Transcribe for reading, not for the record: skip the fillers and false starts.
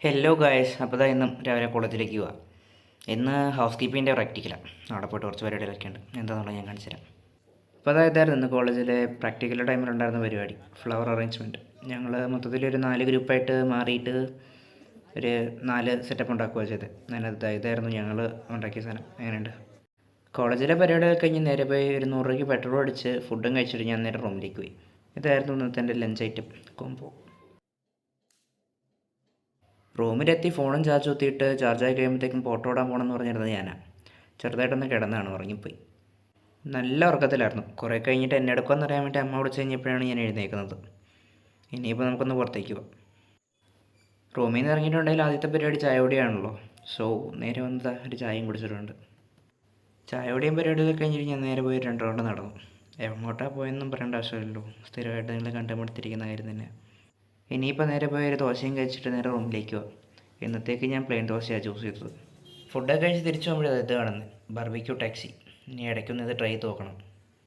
Hello guys, അപ്പോൾ ഇന്നും രാവിലെ കോളേജിലേക്ക് പോവാം. ഇന്ന് ഹൗസ് കീപ്പിങ്ങിൻ്റെ പ്രാക്ടിക്കലാണ്. അവിടെ പോയിട്ട് കുറച്ച് പരിപാടികളൊക്കെ ഉണ്ട്. എന്താണെന്നുള്ളത് ഞാൻ കാണിച്ചു തരാം. അപ്പോൾ ഇതായിരുന്നു ഇന്ന് കോളേജിലെ പ്രാക്ടിക്കൽ ടൈമിലുണ്ടായിരുന്ന പരിപാടി, ഫ്ലവർ അറേഞ്ച്മെൻറ്റ്. ഞങ്ങൾ മൊത്തത്തിലൊരു 4 ഗ്രൂപ്പായിട്ട് മാറിയിട്ട് ഒരു 4 സെറ്റപ്പ് ഉണ്ടാക്കുകയാണ് ചെയ്തത്. ഇതായിരുന്നു ഞങ്ങൾ ഉണ്ടാക്കിയ സാധനം. എങ്ങനെയുണ്ട്? കോളേജിലെ പരിപാടിയൊക്കെ കഴിഞ്ഞ് നേരെ പോയി ഒരു 100 രൂപയ്ക്ക് പെട്രോൾ അടിച്ച് ഫുഡും കഴിച്ചിട്ട് ഞാൻ നേരെ റൂമിലേക്ക് പോയി. ഇതായിരുന്നു ഇന്നത്തെ എൻ്റെ ലഞ്ച് ഐറ്റം കോംബോ. റൂമിലെത്തി ഫോണും ചാർജ് കുത്തിയിട്ട് ചാർജായി കഴിയുമ്പോഴത്തേക്കും ഫോട്ടോ ഇടാൻ പോകണമെന്ന് പറഞ്ഞിരുന്നത് ഞാനാണ്. ചെറുതായിട്ടൊന്ന് കിടന്നാണ്, ഉറങ്ങിപ്പോയി. നല്ല ഉറക്കത്തിലായിരുന്നു. കുറേ കഴിഞ്ഞിട്ട് എന്നെ എടുക്കുമെന്ന് അറിയാൻ വേണ്ടി അമ്മ വിളിച്ച് കഴിഞ്ഞപ്പോഴാണ് ഞാൻ എഴുന്നേൽക്കുന്നത്. ഇനിയിപ്പോൾ നമുക്കൊന്ന് പുറത്തേക്ക് പോകാം. റൂമിൽ നിന്ന് ഇറങ്ങിയിട്ടുണ്ടെങ്കിൽ ആദ്യത്തെ പരിപാടി ചായ കുടിയാണല്ലോ. സോ നേരെ വന്നതാ ഒരു ചായയും കുടിച്ചിട്ടുണ്ട്. ചായ കുടിയും പരിപാടിയൊക്കെ കഴിഞ്ഞിട്ട് ഞാൻ നേരെ പോയി 2 റൗണ്ട് നടന്നു. എങ്ങോട്ടാണ് പോയെന്നും പറയേണ്ട ആവശ്യമില്ലല്ലോ, സ്ഥിരമായിട്ട് നിങ്ങൾ കണ്ടുപിടുത്തിരിക്കുന്ന കാര്യം തന്നെ. ഇനിയിപ്പോൾ നേരെ പോയി ഒരു ദോശയും കഴിച്ചിട്ട് നേരെ റൂമിലേക്ക് പോവാം. ഇന്നത്തേക്ക് ഞാൻ പ്ലെയിൻ ദോശയാണ് ചൂസ് ചെയ്തത്. ഫുഡൊക്കെ കഴിച്ച് തിരിച്ചു പോകുമ്പോഴേ ഇത് കാണുന്നത് ബാർബിക്യൂ ടാക്സി. ഇനി ഇടയ്ക്കൊന്ന് ഇത് ട്രൈ ചെയ്ത് നോക്കണം.